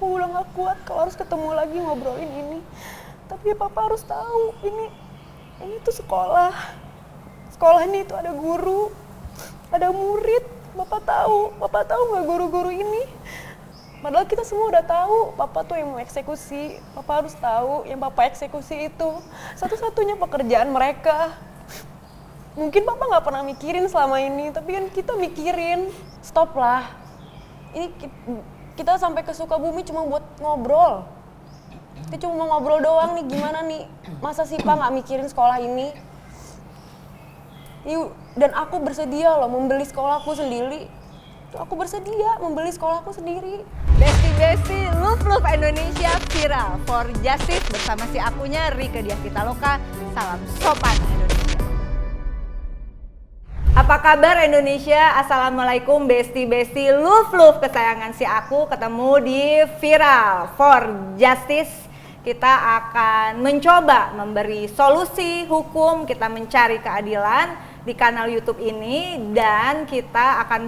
aku udah gak kuat kalau harus ketemu lagi ngobrolin ini. Tapi ya papa harus tahu, ini tuh sekolah. Sekolah ini tuh ada guru, ada murid. Bapak tahu nggak guru-guru ini? Padahal kita semua udah tahu, papa tuh yang mau eksekusi. Papa harus tahu yang papa eksekusi itu satu-satunya pekerjaan mereka. Mungkin papa nggak pernah mikirin selama ini, tapi kan kita mikirin. Stop lah. Ini kita sampai ke Sukabumi cuma buat ngobrol. Kita cuma mau ngobrol doang nih, gimana nih? Masa sih Pak nggak mikirin sekolah ini? Dan aku bersedia loh membeli sekolahku sendiri. Aku bersedia membeli sekolahku sendiri. Besti Love Indonesia viral for justice bersama si akunya Rike Diah Pitaloka. Salam sopan Indonesia. Apa kabar Indonesia? Assalamualaikum Besti Love kesayangan si aku, ketemu di viral for justice. Kita akan mencoba memberi solusi hukum, kita mencari keadilan di kanal YouTube ini, dan kita akan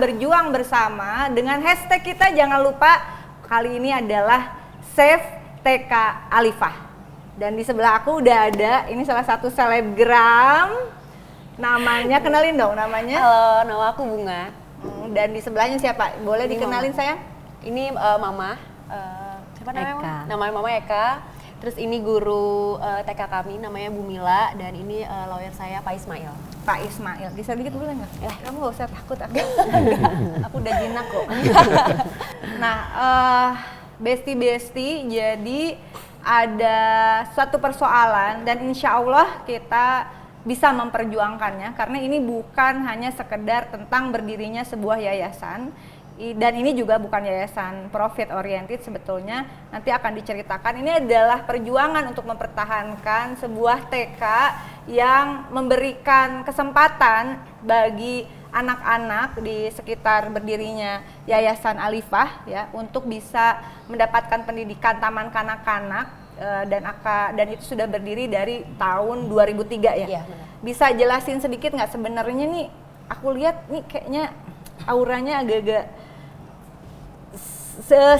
berjuang bersama dengan hashtag kita, jangan lupa kali ini adalah Save TK Alifah. Dan di sebelah aku udah ada, ini salah satu selebgram, namanya, kenalin dong namanya. Halo, nama aku Bunga. Dan di sebelahnya siapa? Boleh Ini dikenalin Mama. sayang? Ini Mama, siapa namanya? Eka. Namanya Mama Eka. Terus ini guru TK kami namanya Bu Mila, dan ini lawyer saya Pak Ismail. Pak Ismail, bisa dikit boleh nggak? Kamu nggak usah takut, aku udah jinak kok. Nah, Besti, jadi ada suatu persoalan dan insya Allah kita bisa memperjuangkannya, karena ini bukan hanya sekedar tentang berdirinya sebuah yayasan. Dan ini juga bukan yayasan profit oriented sebetulnya, nanti akan diceritakan. Ini adalah perjuangan untuk mempertahankan sebuah TK yang memberikan kesempatan bagi anak-anak di sekitar berdirinya Yayasan Alifah ya untuk bisa mendapatkan pendidikan taman kanak-kanak, dan itu sudah berdiri dari tahun 2003 ya. Iya, benar. Bisa jelasin sedikit nggak sebenarnya nih? Aku lihat nih kayaknya auranya agak-agak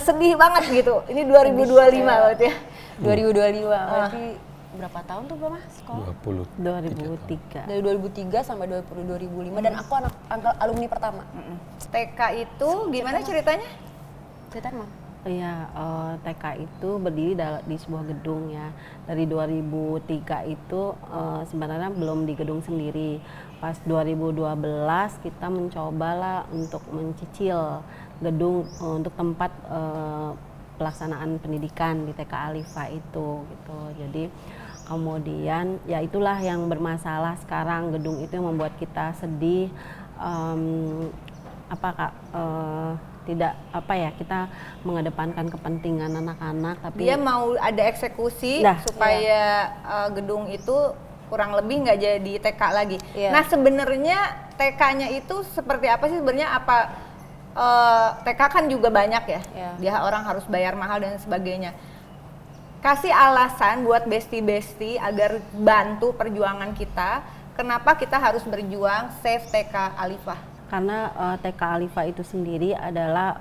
sedih banget gitu. Ini 2025 berarti ya. 2025, berarti berapa tahun tuh Mama sekolah? 2003. Dari 2003 sampai 2005, dan aku anak alumni pertama. TK itu gimana ceritanya? Ceritain Mam. Iya, TK itu berdiri di sebuah gedung ya. Dari 2003 itu sebenarnya belum di gedung sendiri. Pas 2012 kita mencobalah untuk mencicil gedung untuk tempat pelaksanaan pendidikan di TK Alifah itu gitu. Jadi kemudian ya itulah yang bermasalah sekarang, gedung itu yang membuat kita sedih. Tidak kita mengedepankan kepentingan anak-anak, tapi Dia mau ada eksekusi supaya gedung itu kurang lebih nggak jadi TK lagi. Iya. Nah sebenarnya TK-nya itu seperti apa sih sebenarnya? Apa TK kan juga banyak ya, Iya. dia orang harus bayar mahal dan sebagainya. Kasih alasan buat besti agar bantu perjuangan kita. Kenapa kita harus berjuang Save TK Alifah? karena TK Alifah itu sendiri adalah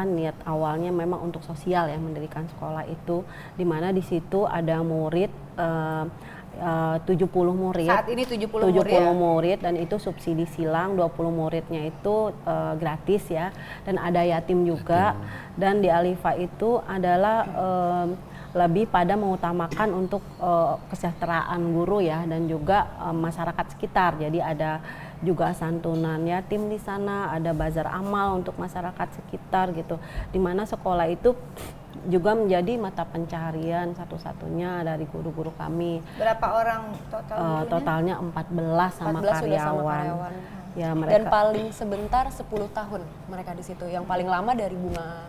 niat awalnya memang untuk sosial ya, mendirikan sekolah itu, di mana di situ ada murid 70 murid. Saat ini 70 murid ya? Dan itu subsidi silang, 20 muridnya itu gratis ya, dan ada yatim juga. Dan di Alifah itu adalah lebih pada mengutamakan untuk kesejahteraan guru ya, dan juga masyarakat sekitar. Jadi ada juga santunan yatim di sana, ada bazar amal untuk masyarakat sekitar gitu. Di mana sekolah itu juga menjadi mata pencaharian satu-satunya dari guru-guru kami. Berapa orang total? Totalnya 14 sama 14 sudah sama karyawan. karyawan. Ya, mereka. Dan paling sebentar 10 tahun mereka di situ. Yang paling lama dari Bunga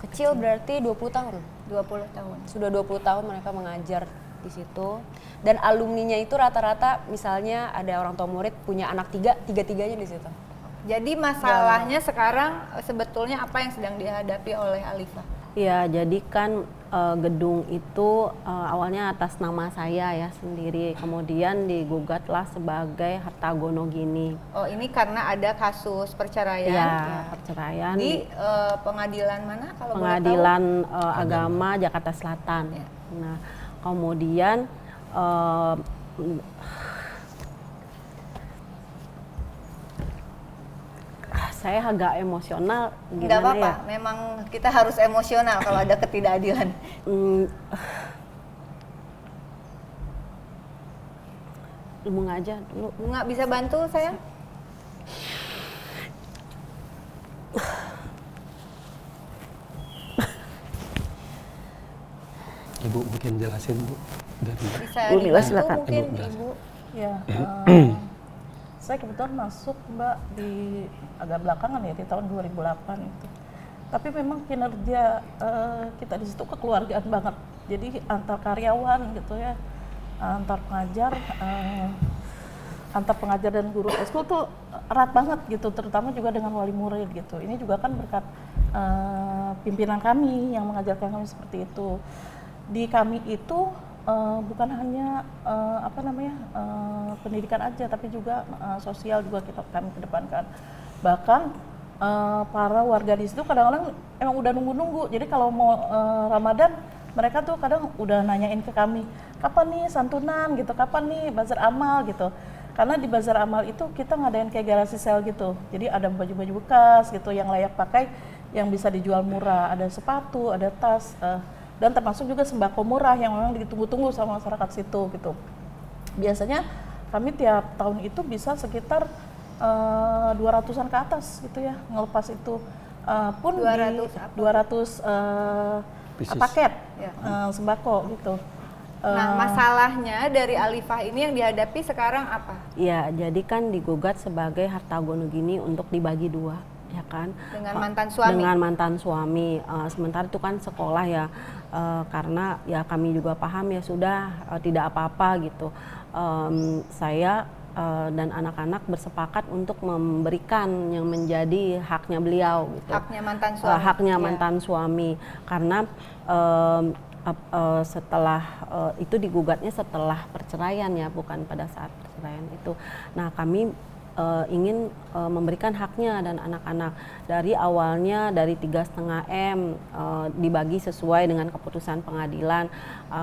kecil berarti 20 tahun. 20 tahun. Sudah 20 tahun mereka mengajar di situ. Dan alumninya itu rata-rata misalnya ada orang tua murid punya anak tiga-tiganya di situ. Jadi masalahnya sekarang sebetulnya apa yang sedang dihadapi oleh Alifah? Ya, jadi kan gedung itu awalnya atas nama saya ya sendiri, kemudian digugatlah sebagai harta gonogini. Oh, ini karena ada kasus perceraian Ya, perceraian di pengadilan mana kalau boleh tahu? Pengadilan Agama Jakarta Selatan. Ya. Nah, kemudian saya agak emosional Nggak gimana apa-apa, ya? memang kita harus emosional kalau ada ketidakadilan. Bunga aja dulu. Bunga bisa bantu saya? Ibu mungkin jelasin Bu dari Bisa Bu Mila, dibantu silakan. mungkin Ibu, jelasin. Ibu. Ya, saya kebetulan masuk Mbak di agak belakangan ya di tahun 2008 itu. Tapi memang kinerja kita di situ kekeluargaan banget. Jadi antar karyawan gitu ya, antar pengajar dan guru ekskul tuh erat banget gitu, terutama juga dengan wali murid gitu. Ini juga kan berkat pimpinan kami yang mengajarkan kami seperti itu. Di kami itu bukan hanya pendidikan aja, tapi juga sosial juga kami kedepankan. Bahkan para warga di situ kadang-kadang emang udah nunggu-nunggu. Jadi kalau mau Ramadan, mereka tuh kadang udah nanyain ke kami, kapan nih santunan gitu, kapan nih bazar amal gitu. Karena di bazar amal itu kita ngadain kayak garasi sale gitu. Jadi ada baju-baju bekas gitu yang layak pakai, yang bisa dijual murah. Ada sepatu, ada tas, dan termasuk juga sembako murah yang memang ditunggu-tunggu sama masyarakat situ gitu. Biasanya kami tiap tahun itu bisa sekitar 200-an ke atas gitu ya, ngelepas itu. Pun 200 apa? 200 paket Ya. sembako gitu. Nah, masalahnya dari Alifah ini yang dihadapi sekarang apa? Ya, jadi kan digugat sebagai harta gonogini untuk dibagi dua, ya kan? Dengan mantan suami? Dengan mantan suami. Sementara itu kan sekolah ya, karena ya kami juga paham ya sudah tidak apa-apa gitu. Saya dan anak-anak bersepakat untuk memberikan yang menjadi haknya beliau gitu. Haknya mantan suami? Haknya Ya. mantan suami, karena setelah itu digugatnya setelah perceraian ya, bukan pada saat perceraian itu. Nah, kami ingin memberikan haknya dan anak-anak dari awalnya dari 3,5 M dibagi sesuai dengan keputusan pengadilan.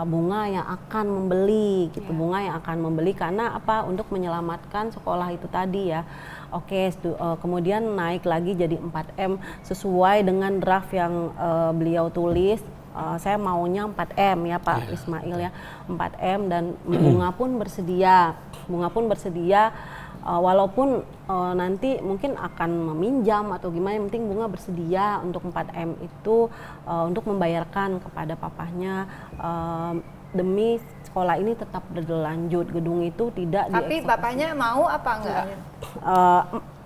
Bunga yang akan membeli gitu, bunga yang akan membeli karena apa, untuk menyelamatkan sekolah itu tadi ya. Oke, kemudian naik lagi jadi 4 M sesuai dengan draft yang beliau tulis. Saya maunya 4 M ya Pak Ismail ya, 4 M, dan bunga pun bersedia. Walaupun nanti mungkin akan meminjam atau gimana, yang penting bunga bersedia untuk 4 M itu untuk membayarkan kepada papahnya demi sekolah ini tetap berlanjut, gedung itu tidak Tapi dieksekusi. bapaknya mau apa enggak?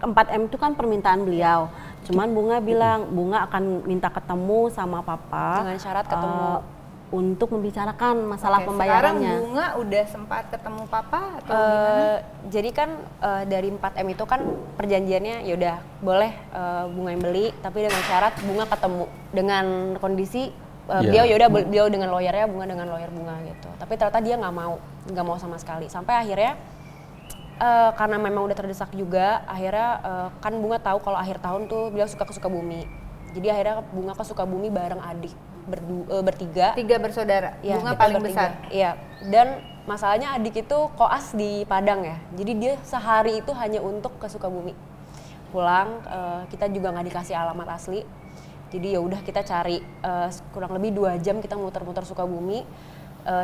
4 M itu kan permintaan beliau. Cuman Bunga bilang Bunga akan minta ketemu sama papa Dengan syarat ketemu. untuk membicarakan masalah Oke, pembayarannya. Sekarang Bunga udah sempat ketemu papa atau gimana? Jadi kan dari 4M itu kan perjanjiannya ya udah boleh Bunga yang beli, tapi dengan syarat Bunga ketemu dengan kondisi beliau ya udah beliau dengan lawyernya, Bunga dengan lawyer Bunga gitu. Tapi ternyata dia nggak mau sama sekali. Sampai akhirnya karena memang udah terdesak juga, akhirnya kan Bunga tahu kalau akhir tahun tuh beliau suka ke Sukabumi. Jadi akhirnya Bunga ke Sukabumi bareng adik bertiga. 3 bersaudara, Ya, Bunga kita paling bertiga. besar. Iya. Dan masalahnya adik itu koas di Padang ya. Jadi dia sehari itu hanya untuk ke Sukabumi. Pulang kita juga nggak dikasih alamat asli. Jadi ya udah kita cari kurang lebih 2 jam kita muter-muter Sukabumi.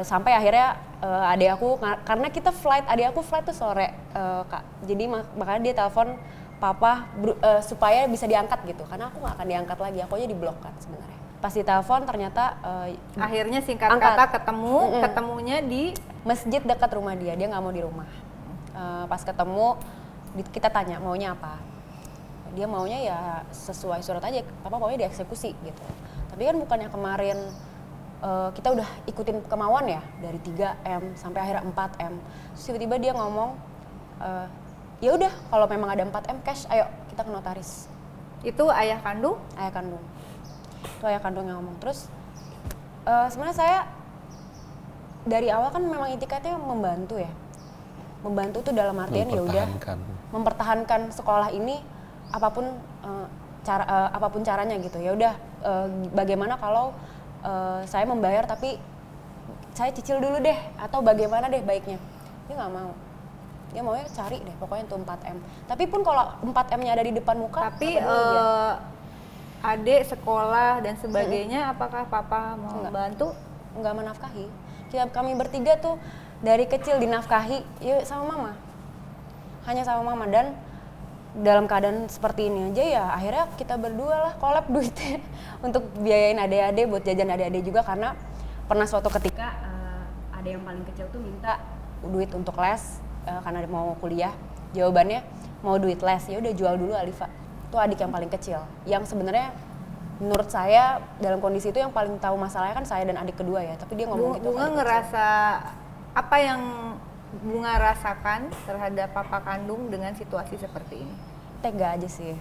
Sampai akhirnya adik aku, karena kita adik aku flight tuh sore Kak. Jadi makanya dia telepon papa supaya bisa diangkat gitu. Karena aku nggak akan diangkat lagi, aku aja diblok kan sebenarnya. Pas ditelepon ternyata Akhirnya singkat angkat. kata ketemunya di masjid dekat rumah dia nggak mau di rumah. Pas ketemu kita tanya maunya apa, dia maunya ya sesuai surat aja, papa maunya dieksekusi gitu. Tapi kan bukannya kemarin kita udah ikutin kemauan ya, dari 3M sampai akhirnya 4M. Terus tiba-tiba dia ngomong ya udah kalau memang ada 4M cash, ayo kita ke notaris. itu ayah kandung. Ayah kandung. Itu ayah kandung yang ngomong. Terus sebenarnya saya dari awal kan memang itikadnya membantu ya. Membantu tuh dalam artian ya udah mempertahankan sekolah ini apapun apapun caranya gitu. Ya udah bagaimana kalau saya membayar tapi saya cicil dulu deh atau bagaimana deh baiknya. Dia nggak mau. Dia maunya cari deh pokoknya tuh 4M. Tapi pun kalau 4M-nya ada di depan muka, tapi adik sekolah dan sebagainya, apakah papa mau bantu? Nggak menafkahi. Kami bertiga tuh dari kecil dinafkahi ya sama mama. Hanya sama mama, dan dalam keadaan seperti ini aja ya akhirnya kita berdua lah collab duitnya untuk biayain adik-adik, buat jajan adik-adik juga, karena pernah suatu ketika ada yang paling kecil tuh minta duit untuk les karena dia mau kuliah. Jawabannya mau duit les, ya udah jual dulu Alifa. Itu adik yang paling kecil, yang sebenarnya menurut saya dalam kondisi itu yang paling tahu masalahnya kan saya dan adik kedua ya, tapi dia ngomong gitu. Bunga ngerasa apa yang Bunga rasakan terhadap papa kandung dengan situasi seperti ini? Tega aja sih.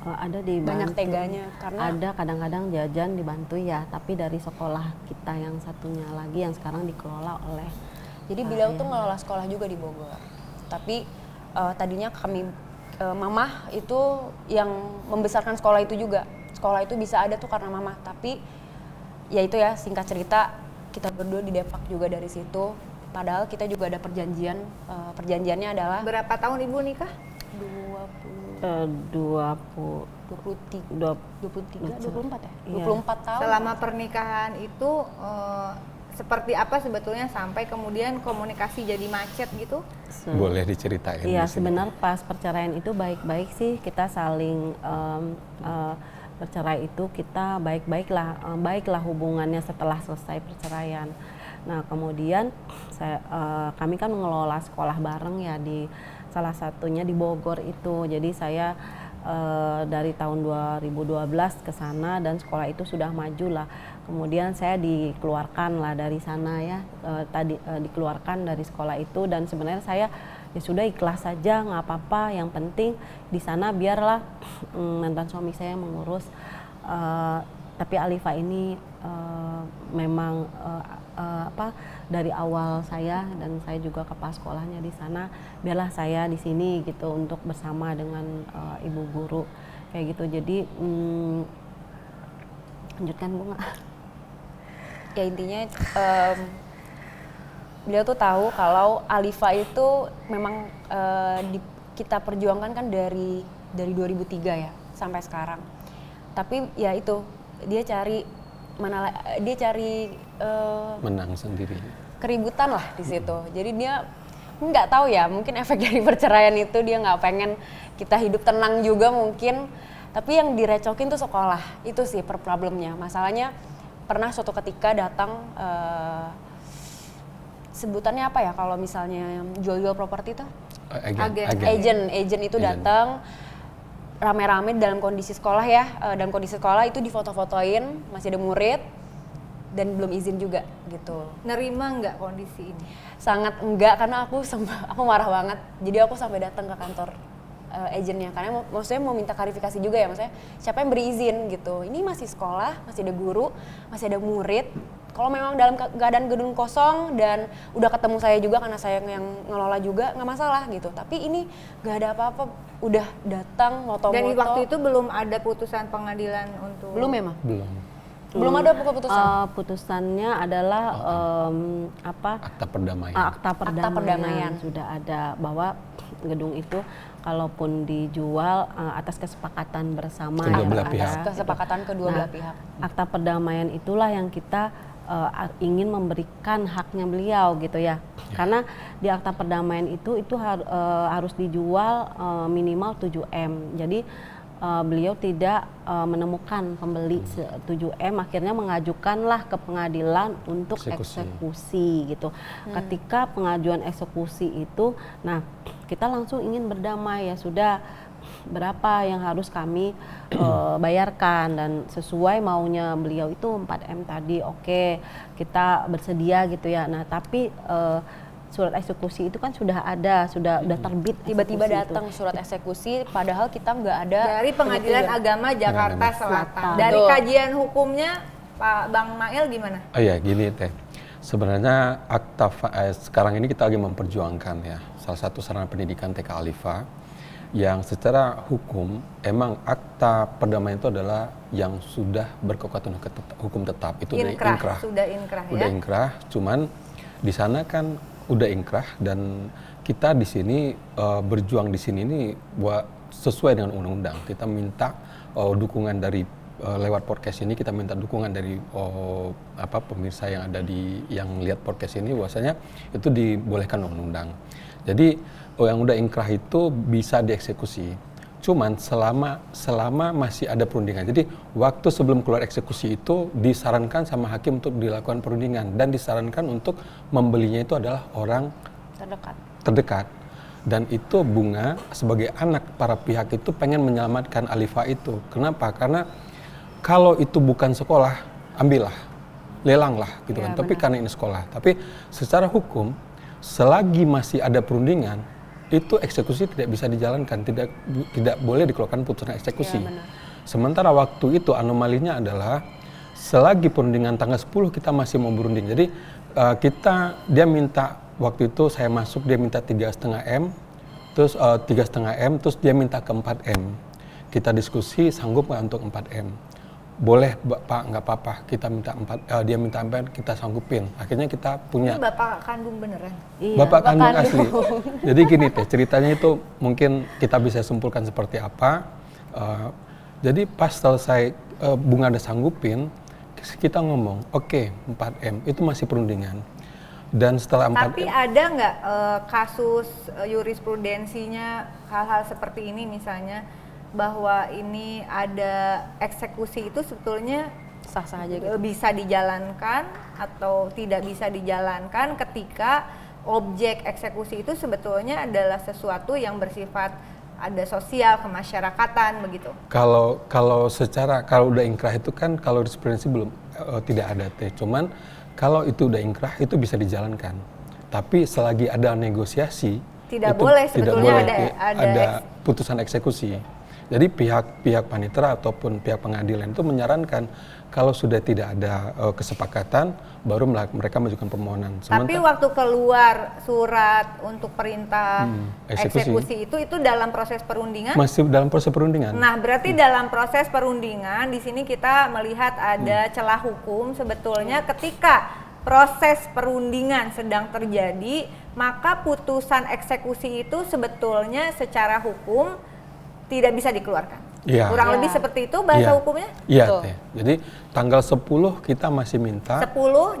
Ada dibantu. Banyak teganya karena ada kadang-kadang jajan dibantu ya, tapi dari sekolah kita yang satunya lagi yang sekarang dikelola oleh. Jadi beliau tuh ngelola sekolah juga di Bogor. Tapi tadinya kami mama itu yang membesarkan sekolah itu juga. Sekolah itu bisa ada tuh karena mama, tapi ya itu ya singkat cerita kita berdua didepak juga dari situ. Padahal kita juga ada perjanjian, perjanjiannya adalah berapa tahun ibu nikah? 23, 24 ya? Iya. 24 tahun. Selama pernikahan itu seperti apa sebetulnya sampai kemudian komunikasi jadi macet gitu? Boleh diceritain? Iya, sebenarnya pas perceraian itu baik-baik sih, kita saling bercerai itu kita baiklah hubungannya setelah selesai perceraian. Nah kemudian kami kan mengelola sekolah bareng ya di salah satunya di Bogor itu. Jadi saya dari tahun 2012 ke sana dan sekolah itu sudah maju lah. Kemudian saya dikeluarkan lah dari sana ya, dikeluarkan dari sekolah itu, dan sebenarnya saya ya sudah ikhlas saja, nggak apa-apa. Yang penting di sana biarlah mantan suami saya mengurus. Tapi Alifa ini memang dari awal saya dan saya juga kepala sekolahnya di sana, biarlah saya di sini gitu untuk bersama dengan ibu guru kayak gitu. Jadi lanjutkan Bunga. Ya intinya beliau tuh tahu kalau Alifa itu memang kita perjuangkan kan dari 2003 ya sampai sekarang. Tapi ya itu dia cari menang sendiri. Keributan lah di situ. Jadi dia nggak tahu ya, mungkin efek dari perceraian itu dia nggak pengen kita hidup tenang juga mungkin. Tapi yang direcokin tuh sekolah, itu sih problemnya. Masalahnya pernah suatu ketika datang sebutannya apa ya kalau misalnya jual-jual properti tuh? Agent itu datang rame-rame dalam kondisi sekolah ya, dalam kondisi sekolah itu difoto-fotoin, masih ada murid dan belum izin juga gitu. Nerima nggak kondisi ini? Sangat enggak, karena aku marah banget. Jadi aku sampai datang ke kantor agentnya, karena maksudnya mau minta klarifikasi juga ya, maksudnya siapa yang beri izin gitu. Ini masih sekolah, masih ada guru, masih ada murid. Kalau memang dalam keadaan gedung kosong dan udah ketemu saya juga karena saya yang ngelola juga, nggak masalah gitu. Tapi ini nggak ada apa-apa, udah datang moto-moto. Dan waktu itu belum ada putusan pengadilan untuk? Belum memang? Belum ada putusan? Putusannya adalah akta perdamaian. Akta perdamaian sudah ada, bahwa gedung itu kalaupun dijual atas kesepakatan bersama kedua belah pihak. Kesepakatan kedua belah pihak. Akta perdamaian itulah yang kita ingin memberikan haknya beliau gitu ya. Karena di akta perdamaian itu harus dijual minimal 7M. Jadi beliau tidak menemukan pembeli 7M, akhirnya mengajukanlah ke pengadilan untuk eksekusi gitu. Ketika pengajuan eksekusi itu, nah kita langsung ingin berdamai, ya sudah berapa yang harus kami bayarkan, dan sesuai maunya beliau itu 4M tadi, oke, kita bersedia gitu ya. Nah tapi surat eksekusi itu kan sudah ada, sudah terbit. Tiba-tiba eksekusi itu. datang surat eksekusi padahal kita nggak ada Dari Pengadilan penyetujuan. Agama Jakarta Selatan. Selatan. Dari Betul. kajian hukumnya Pak Bang Mail gimana? Oh ya, gini Teh. Sebenarnya sekarang ini kita lagi memperjuangkan ya salah satu sarana pendidikan TK Alifa yang secara hukum emang akta perdamaian itu adalah yang sudah berkekuatan hukum tetap. Itu udah inkrah. Sudah inkrah ya. Udah inkrah, cuman di sana kan udah inkrah dan kita di sini berjuang di sini ini buat sesuai dengan undang-undang. Kita minta dukungan dari lewat podcast ini, kita minta dukungan dari pemirsa yang ada yang lihat podcast ini, bahwasanya itu dibolehkan undang-undang. Jadi yang udah inkrah itu bisa dieksekusi. Cuman selama masih ada perundingan. Jadi waktu sebelum keluar eksekusi itu disarankan sama hakim untuk dilakukan perundingan dan disarankan untuk membelinya itu adalah orang terdekat. Dan itu Bunga sebagai anak para pihak itu pengen menyelamatkan Alifa itu. Kenapa? Karena kalau itu bukan sekolah, ambillah, lelang lah gitu kan. Tapi karena ini sekolah. Tapi secara hukum selagi masih ada perundingan itu eksekusi tidak bisa dijalankan, tidak boleh dikeluarkan putusan eksekusi. Sementara waktu itu anomalinya adalah selagi perundingan tanggal 10 kita masih mau berunding. Jadi dia minta waktu itu saya masuk dia minta 3,5 M, terus 3,5 M, terus dia minta ke 4 M. Kita diskusi sanggup nggak untuk 4 M. Boleh Pak, nggak apa-apa, kita minta 4, dia minta 4, kita sanggupin. Akhirnya kita punya. Ini bapak kandung beneran? Iya. Bapak kandung asli. Jadi gini Teh, ceritanya itu mungkin kita bisa simpulkan seperti apa. Jadi pas selesai Bunga ada sanggupin, kita ngomong, oke, 4M, itu masih perundingan. Dan setelah 4M. Tapi ada nggak kasus jurisprudensinya hal-hal seperti ini misalnya, bahwa ini ada eksekusi itu sebetulnya sah-sah aja gitu. Bisa dijalankan atau tidak bisa dijalankan ketika objek eksekusi itu sebetulnya adalah sesuatu yang bersifat ada sosial kemasyarakatan begitu. Kalau udah inkrah itu kan kalau jurisprudensi belum tidak ada Teh. Cuman kalau itu udah inkrah itu bisa dijalankan. Tapi selagi ada negosiasi Tidak itu boleh sebetulnya ada putusan eksekusi. Jadi pihak panitera ataupun pihak pengadilan itu menyarankan kalau sudah tidak ada kesepakatan baru mereka mengajukan permohonan. Tapi waktu keluar surat untuk perintah eksekusi itu dalam proses perundingan? Masih dalam proses perundingan. Nah, berarti dalam proses perundingan di sini kita melihat ada celah hukum sebetulnya ketika proses perundingan sedang terjadi, maka putusan eksekusi itu sebetulnya secara hukum tidak bisa dikeluarkan. Ya. Kurang lebih seperti itu bahasa hukumnya? Iya, Teh. Jadi tanggal 10 kita masih minta 10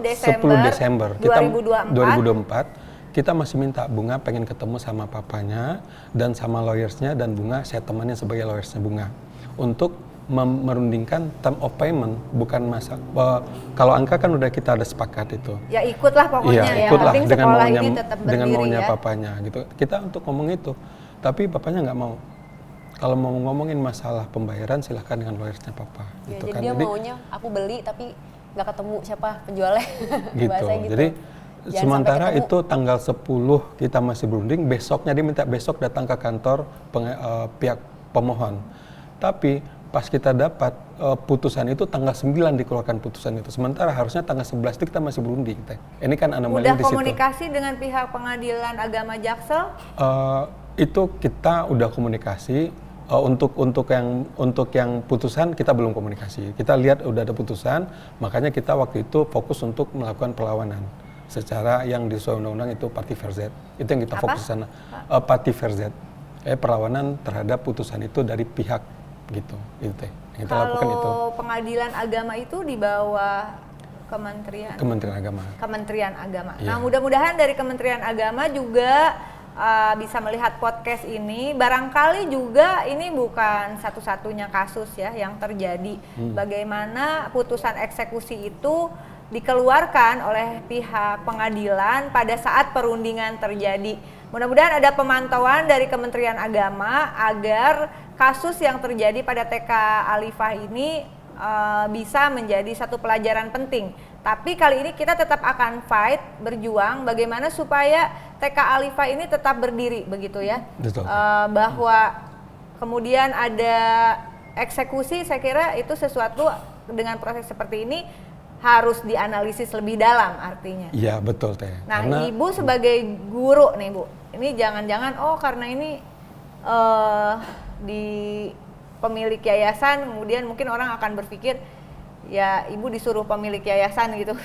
Desember 2024 kita masih minta Bunga pengen ketemu sama papanya dan sama lawyersnya, dan Bunga saya temannya sebagai lawyersnya Bunga untuk merundingkan term of payment, bukan masa kalau angka kan udah kita ada sepakat itu. Ya ikutlah pokoknya. Iya, Ya, ikutlah penting dengan sekolah maunya ini tetap dengan berdiri maunya ya. papanya gitu. Kita untuk ngomong itu, tapi papanya nggak mau. Kalau mau ngomongin masalah pembayaran silahkan dengan lawyersnya papa. Ya, gitu jadi kan. dia maunya aku beli tapi nggak ketemu siapa penjualnya. Gitu. Bahasanya gitu. Jadi Jangan sementara sampai ketemu. itu tanggal 10 kita masih berunding, besoknya dia minta besok datang ke kantor pihak pemohon. Tapi pas kita dapat putusan itu tanggal 9 dikeluarkan putusan itu. Sementara harusnya tanggal 11 itu kita masih berunding. Teh. Ini kan anomali Udah di situ. komunikasi dengan pihak Pengadilan Agama Jaksel? Itu kita udah komunikasi. Untuk yang putusan kita belum komunikasi. Kita lihat udah ada putusan, makanya kita waktu itu fokus untuk melakukan perlawanan secara yang sesuai undang-undang itu party verzet. Itu yang kita fokus di sana. Party verzet. Perlawanan terhadap putusan itu dari pihak gitu. Itu yang kita lakukan itu. Kalau Pengadilan Agama itu di bawah Kementerian Agama. Kementerian Agama. Iya. Nah, mudah-mudahan dari Kementerian Agama juga bisa melihat podcast ini. Barangkali juga ini bukan satu-satunya kasus ya yang terjadi. Bagaimana putusan eksekusi itu dikeluarkan oleh pihak pengadilan pada saat perundingan terjadi. Mudah-mudahan ada pemantauan dari Kementerian Agama agar kasus yang terjadi pada TK Alifah ini bisa menjadi satu pelajaran penting. Tapi kali ini kita tetap akan fight, berjuang bagaimana supaya TK Alifa ini tetap berdiri begitu ya. Betul. Bahwa kemudian ada eksekusi, saya kira itu sesuatu dengan proses seperti ini harus dianalisis lebih dalam artinya. Iya betul Teh. Nah, Karena Ibu sebagai guru nih Bu, ini jangan-jangan karena ini di pemilik yayasan, kemudian mungkin orang akan berpikir ya Ibu disuruh pemilik yayasan gitu.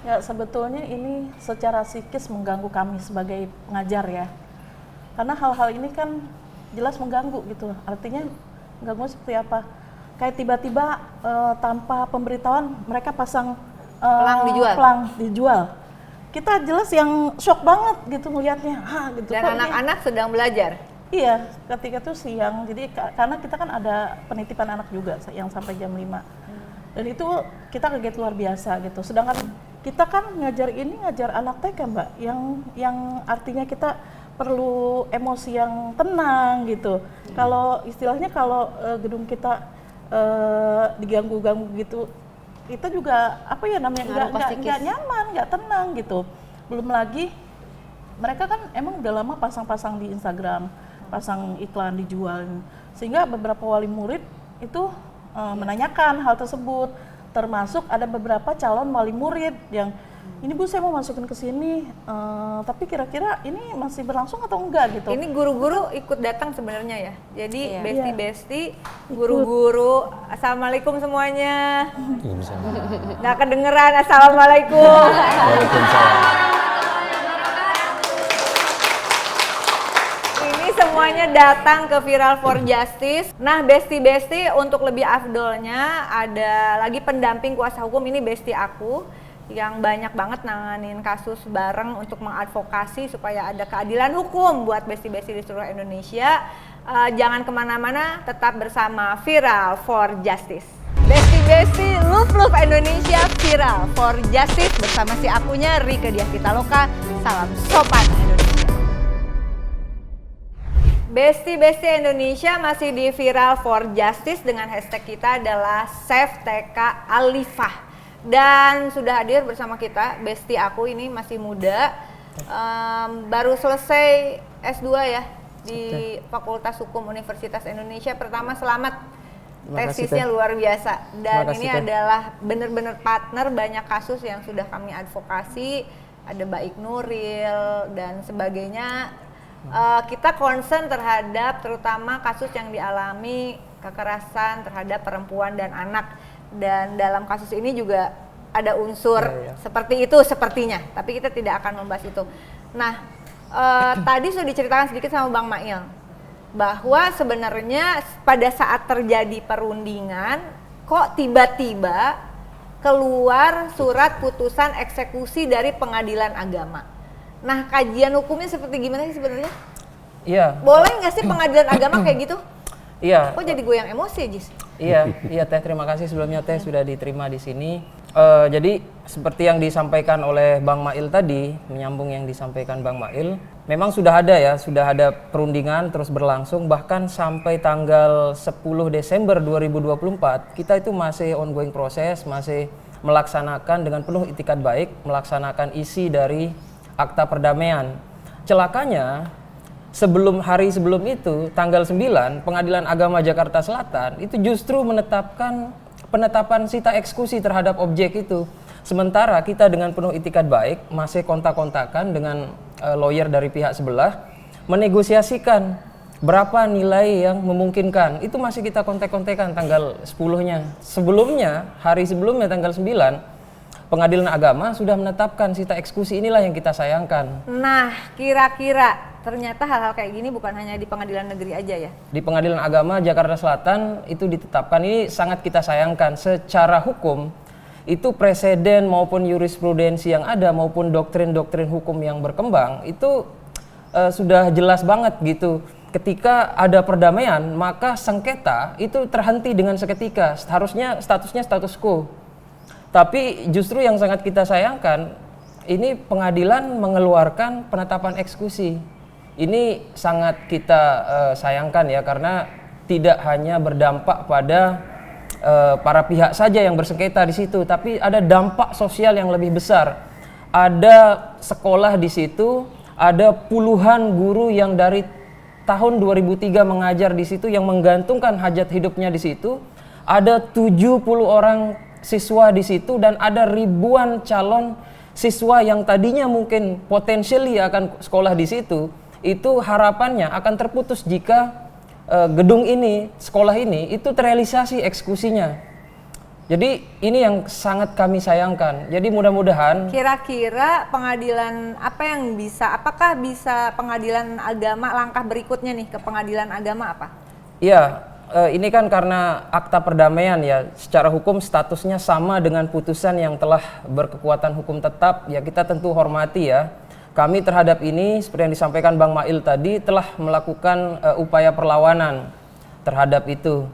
Ya sebetulnya ini secara psikis mengganggu kami sebagai pengajar ya. Karena hal-hal ini kan jelas mengganggu gitu. Artinya mengganggu seperti apa? Kayak tiba-tiba tanpa pemberitahuan mereka pasang pelang dijual. Kita jelas yang shock banget gitu melihatnya. Gitu. Dan anak-anak sedang belajar. Iya, ketika itu siang. Jadi karena kita kan ada penitipan anak juga yang sampai jam 5. Dan itu kita kaget luar biasa gitu. Sedangkan kita kan ngajar anak TK Mbak, yang artinya kita perlu emosi yang tenang gitu. Kalau istilahnya gedung kita diganggu-ganggu gitu, kita juga apa ya namanya nggak nyaman, nggak tenang gitu. Belum lagi mereka kan emang udah lama pasang-pasang di Instagram, pasang iklan dijual, sehingga beberapa wali murid itu menanyakan hal tersebut. Termasuk ada beberapa calon wali murid yang ini Bu, saya mau masukin ke sini, tapi kira-kira ini masih berlangsung atau enggak gitu. Ini guru-guru ikut datang sebenarnya ya. Jadi besti-besti, guru-guru, assalamualaikum semuanya. Nggak kedengeran, assalamualaikum. Waalaikumsalam. Semuanya datang ke Viral for Justice. Nah, besti-besti untuk lebih afdolnya ada lagi pendamping kuasa hukum, ini besti aku yang banyak banget nanganin kasus bareng untuk mengadvokasi supaya ada keadilan hukum buat besti-besti di seluruh Indonesia. Jangan kemana-mana, tetap bersama Viral for Justice. Besti-besti love Indonesia, Viral for Justice bersama si akunya Rike Diah Pitaloka. Salam sopan Indonesia. Besti-besti Indonesia masih di Viral for Justice dengan hashtag kita adalah Save TK Alifa. Dan sudah hadir bersama kita besti aku ini masih muda, baru selesai S2 ya di Fakultas Hukum Universitas Indonesia. Pertama selamat, tesisnya luar biasa. Dan ini adalah benar-benar partner banyak kasus yang sudah kami advokasi, ada Baik Nuril dan sebagainya. Kita concern terhadap terutama kasus yang dialami kekerasan terhadap perempuan dan anak, dan dalam kasus ini juga ada unsur seperti itu sepertinya, tapi kita tidak akan membahas itu. Nah, tadi sudah diceritakan sedikit sama Bang Mail bahwa sebenarnya pada saat terjadi perundingan kok tiba-tiba keluar surat putusan eksekusi dari pengadilan agama. Nah, kajian hukumnya seperti gimana sih sebenarnya? Iya. Boleh nggak sih pengadilan agama kayak gitu? Iya. Kok jadi gue yang emosi, Jis? Iya Teh, terima kasih sebelumnya Teh sudah diterima di sini. Jadi seperti yang disampaikan oleh Bang Mail tadi, menyambung yang disampaikan Bang Mail, memang sudah ada perundingan terus berlangsung, bahkan sampai tanggal 10 Desember 2024 kita itu masih ongoing proses, masih melaksanakan dengan penuh itikat baik, melaksanakan isi dari akta perdamaian. Celakanya hari sebelum itu, tanggal 9, Pengadilan Agama Jakarta Selatan itu justru menetapkan penetapan sita eksekusi terhadap objek itu. Sementara kita dengan penuh itikat baik masih kontak-kontakan dengan lawyer dari pihak sebelah menegosiasikan berapa nilai yang memungkinkan. Itu masih kita kontak-kontakan tanggal 10-nya. Sebelumnya, hari sebelumnya tanggal 9, Pengadilan Agama sudah menetapkan sita eksekusi, inilah yang kita sayangkan. Nah, kira-kira ternyata hal-hal kayak gini bukan hanya di pengadilan negeri aja ya? Di Pengadilan Agama Jakarta Selatan itu ditetapkan, ini sangat kita sayangkan. Secara hukum, itu preseden maupun jurisprudensi yang ada maupun doktrin-doktrin hukum yang berkembang, itu sudah jelas banget gitu. Ketika ada perdamaian, maka sengketa itu terhenti dengan seketika. Harusnya statusnya status quo. Tapi justru yang sangat kita sayangkan, ini pengadilan mengeluarkan penetapan eksekusi. Ini sangat kita sayangkan ya, karena tidak hanya berdampak pada para pihak saja yang bersengketa di situ, tapi ada dampak sosial yang lebih besar. Ada sekolah di situ, ada puluhan guru yang dari tahun 2003 mengajar di situ yang menggantungkan hajat hidupnya di situ. Ada 70 orang siswa di situ dan ada ribuan calon siswa yang tadinya mungkin potensially akan sekolah di situ. Itu harapannya akan terputus jika gedung ini, sekolah ini itu terrealisasi eksekusinya. Jadi ini yang sangat kami sayangkan. Jadi mudah-mudahan Kira-kira pengadilan apa yang bisa, apakah bisa pengadilan agama, langkah berikutnya nih ke pengadilan agama apa? ya ini kan karena akta perdamaian ya, secara hukum statusnya sama dengan putusan yang telah berkekuatan hukum tetap, ya kita tentu hormati ya. Kami terhadap ini seperti yang disampaikan Bang Mail tadi telah melakukan upaya perlawanan terhadap itu.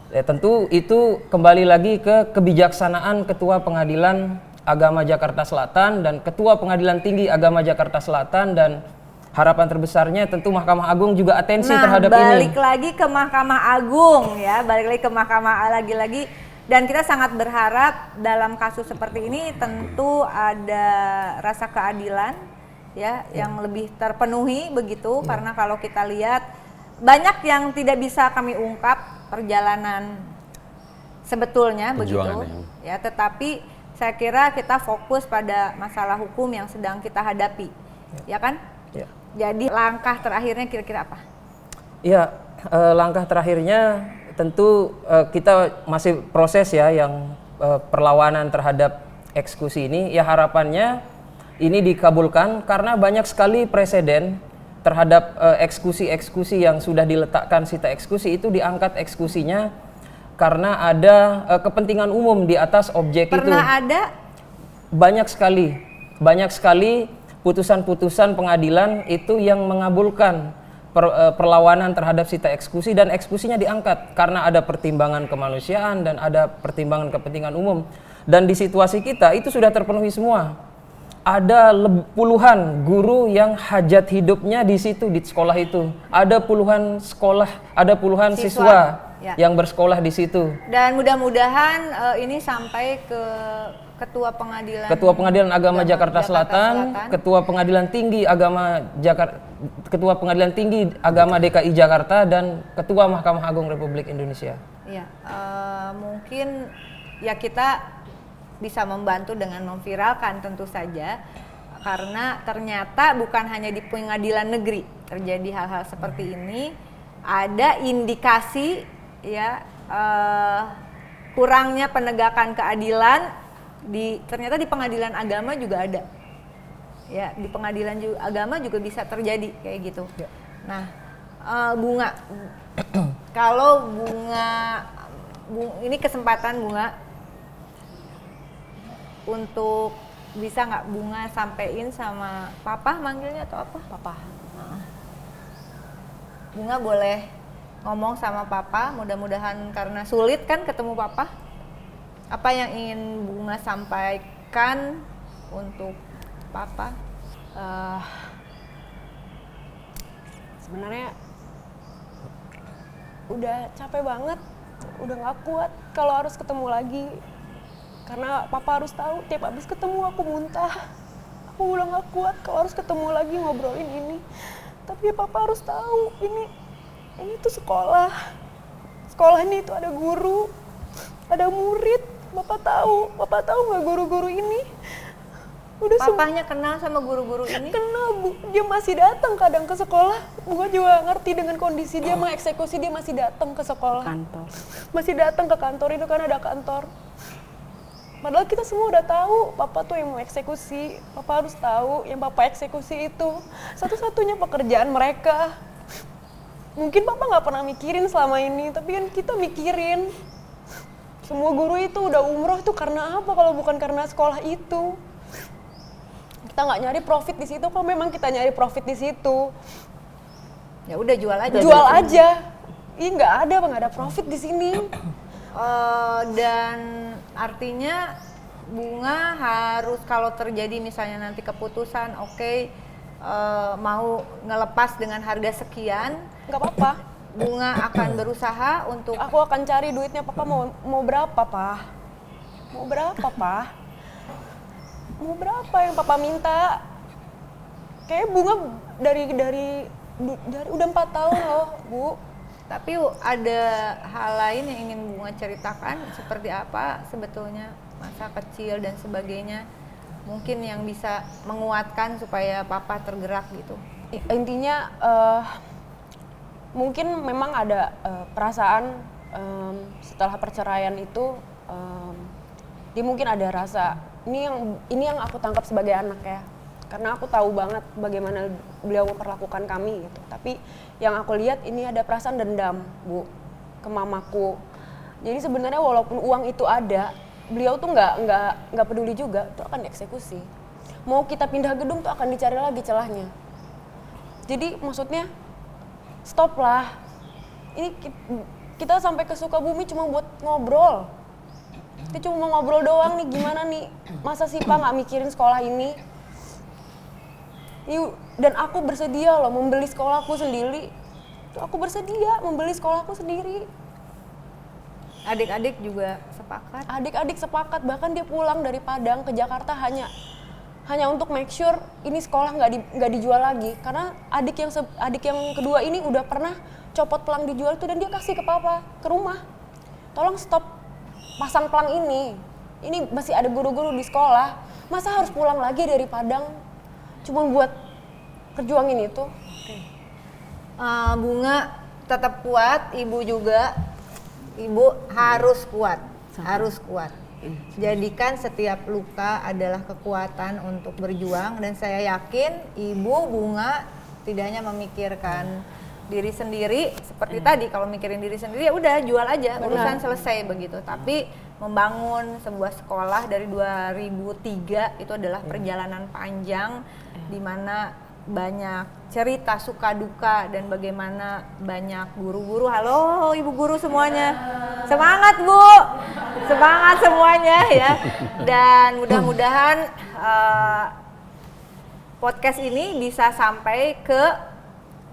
Tentu itu kembali lagi ke kebijaksanaan Ketua Pengadilan Agama Jakarta Selatan dan Ketua Pengadilan Tinggi Agama Jakarta Selatan, dan harapan terbesarnya tentu Mahkamah Agung juga atensi terhadap ini. Balik lagi ke Mahkamah Agung ya, balik lagi ke Mahkamah lagi-lagi. Dan kita sangat berharap dalam kasus seperti ini tentu ada rasa keadilan ya yang lebih terpenuhi begitu, karena kalau kita lihat banyak yang tidak bisa kami ungkap perjalanan sebetulnya begitu ya, tetapi saya kira kita fokus pada masalah hukum yang sedang kita hadapi ya kan. Jadi langkah terakhirnya kira-kira apa? Ya, langkah terakhirnya tentu kita masih proses ya yang perlawanan terhadap eksekusi ini. Ya harapannya ini dikabulkan karena banyak sekali presiden terhadap eksekusi-eksekusi yang sudah diletakkan sita eksekusi itu diangkat eksekusinya karena ada kepentingan umum di atas objek itu. Pernah ada? Banyak sekali putusan-putusan pengadilan itu yang mengabulkan perlawanan terhadap sita eksekusi dan eksekusinya diangkat karena ada pertimbangan kemanusiaan dan ada pertimbangan kepentingan umum. Dan di situasi kita itu sudah terpenuhi semua. Ada puluhan guru yang hajat hidupnya di situ, di sekolah itu. Ada puluhan sekolah, ada puluhan siswa ya, yang bersekolah di situ. Dan mudah-mudahan ini sampai ke Ketua Pengadilan Agama Jakarta Selatan, Ketua Pengadilan Tinggi Agama Jakarta, Ketua Pengadilan Tinggi Agama DKI Jakarta, dan Ketua Mahkamah Agung Republik Indonesia. Iya, mungkin ya kita bisa membantu dengan memviralkan tentu saja, karena ternyata bukan hanya di pengadilan negeri terjadi hal-hal seperti ini, ada indikasi ya kurangnya penegakan keadilan ternyata di pengadilan agama juga ada ya, di pengadilan agama juga bisa terjadi kayak gitu ya. Nah Bunga, kalau ini kesempatan Bunga untuk bisa nggak Bunga sampein sama Papa, manggilnya atau apa? Papa. Nah, Bunga boleh ngomong sama Papa, mudah-mudahan karena sulit kan ketemu Papa. Apa yang ingin Bunga sampaikan untuk Papa? Sebenarnya udah capek banget, udah nggak kuat kalau harus ketemu lagi. Karena Papa harus tahu, tiap habis ketemu aku muntah. Aku udah gak kuat kalau harus ketemu lagi ngobrolin ini. Tapi Papa harus tahu, ini tuh sekolah. Sekolah ini tuh ada guru, ada murid. Bapak tahu nggak guru-guru ini? Papahnya kenal sama guru-guru ini? Kenal, Bu. Dia masih datang kadang ke sekolah. Bunga juga ngerti dengan kondisi dia mengeksekusi, dia masih datang ke sekolah. Kantor. Masih datang ke kantor, itu kan ada kantor. Padahal kita semua udah tahu Papa tuh yang mau eksekusi. Papa harus tahu yang Papa eksekusi itu satu-satunya pekerjaan mereka. Mungkin Papa nggak pernah mikirin selama ini, tapi kan kita mikirin. Semua guru itu udah umroh itu karena apa kalau bukan karena sekolah itu? Kita nggak nyari profit di situ, kalau memang kita nyari profit di situ. Ya udah jual aja. Jual aja. Ih nggak ada profit di sini. Dan artinya Bunga harus kalau terjadi misalnya nanti keputusan mau ngelepas dengan harga sekian, nggak apa-apa. Bunga akan berusaha untuk Aku akan cari duitnya. Papa mau berapa, Pak? Mau berapa, Pak? Mau berapa yang Papa minta? Kayak Bunga dari udah 4 tahun loh, Bu. tapi ada hal lain yang ingin Bunga ceritakan seperti apa sebetulnya masa kecil dan sebagainya mungkin yang bisa menguatkan supaya papa tergerak gitu. Intinya mungkin memang ada perasaan setelah perceraian itu dia mungkin ada rasa ini yang aku tangkap sebagai anak ya, karena aku tahu banget bagaimana beliau memperlakukan kami gitu. Tapi yang aku lihat ini ada perasaan dendam, Bu, ke mamaku. Jadi sebenarnya walaupun uang itu ada, beliau tuh nggak peduli juga, itu akan dieksekusi. Mau kita pindah gedung tuh akan dicari lagi celahnya. Jadi maksudnya stop lah. Ini kita sampai ke Sukabumi cuma buat ngobrol. Kita cuma mau ngobrol doang nih, gimana nih? Masa sih Pak nggak mikirin sekolah ini? Dan aku bersedia loh membeli sekolahku sendiri. Aku bersedia membeli sekolahku sendiri. Adik-adik juga sepakat. Adik-adik sepakat, bahkan dia pulang dari Padang ke Jakarta hanya untuk make sure ini sekolah nggak dijual lagi. Karena adik yang kedua ini udah pernah copot pelang dijual itu dan dia kasih ke papa ke rumah. Tolong stop pasang pelang ini. Ini masih ada guru-guru di sekolah. Masa harus pulang lagi dari Padang cuma buat perjuangin itu? Bunga tetap kuat, ibu juga. Ibu harus kuat, harus kuat. Jadikan setiap luka adalah kekuatan untuk berjuang dan saya yakin ibu Bunga tidak hanya memikirkan diri sendiri seperti tadi, kalau mikirin diri sendiri ya udah jual aja, urusan selesai begitu. Tapi membangun sebuah sekolah dari 2003 itu adalah perjalanan panjang di mana banyak cerita suka duka dan bagaimana banyak guru-guru. Halo ibu guru semuanya, semangat Bu, semangat semuanya ya. Dan mudah-mudahan podcast ini bisa sampai ke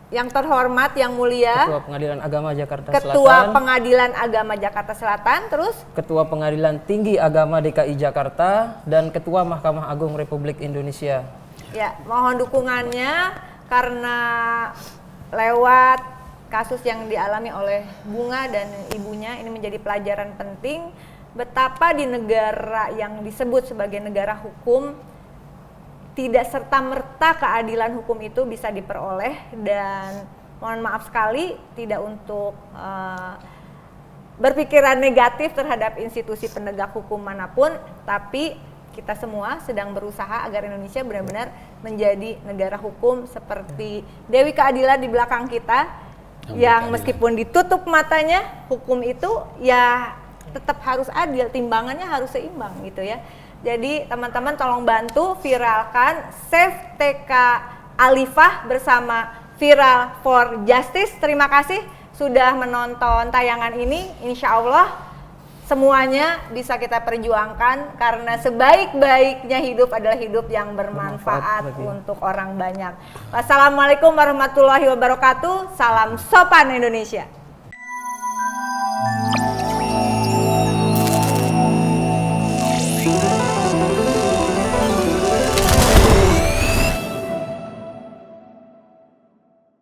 yang terhormat, yang mulia Ketua Pengadilan Agama Jakarta Ketua Selatan, Pengadilan Agama Jakarta Selatan, terus Ketua Pengadilan Tinggi Agama DKI Jakarta, dan Ketua Mahkamah Agung Republik Indonesia. ya mohon dukungannya karena lewat kasus yang dialami oleh Bunga dan ibunya ini menjadi pelajaran penting betapa di negara yang disebut sebagai negara hukum tidak serta-merta keadilan hukum itu bisa diperoleh, dan mohon maaf sekali tidak untuk berpikiran negatif terhadap institusi penegak hukum manapun, tapi kita semua sedang berusaha agar Indonesia benar-benar menjadi negara hukum seperti Dewi Keadilan di belakang kita yang meskipun ditutup matanya, hukum itu ya tetap harus adil, timbangannya harus seimbang gitu ya. Jadi teman-teman tolong bantu viralkan Save TK Alifah bersama Viral for Justice. Terima kasih sudah menonton tayangan ini. Insya Allah semuanya bisa kita perjuangkan karena sebaik-baiknya hidup adalah hidup yang bermanfaat untuk orang banyak. Wassalamualaikum warahmatullahi wabarakatuh. Salam sopan Indonesia.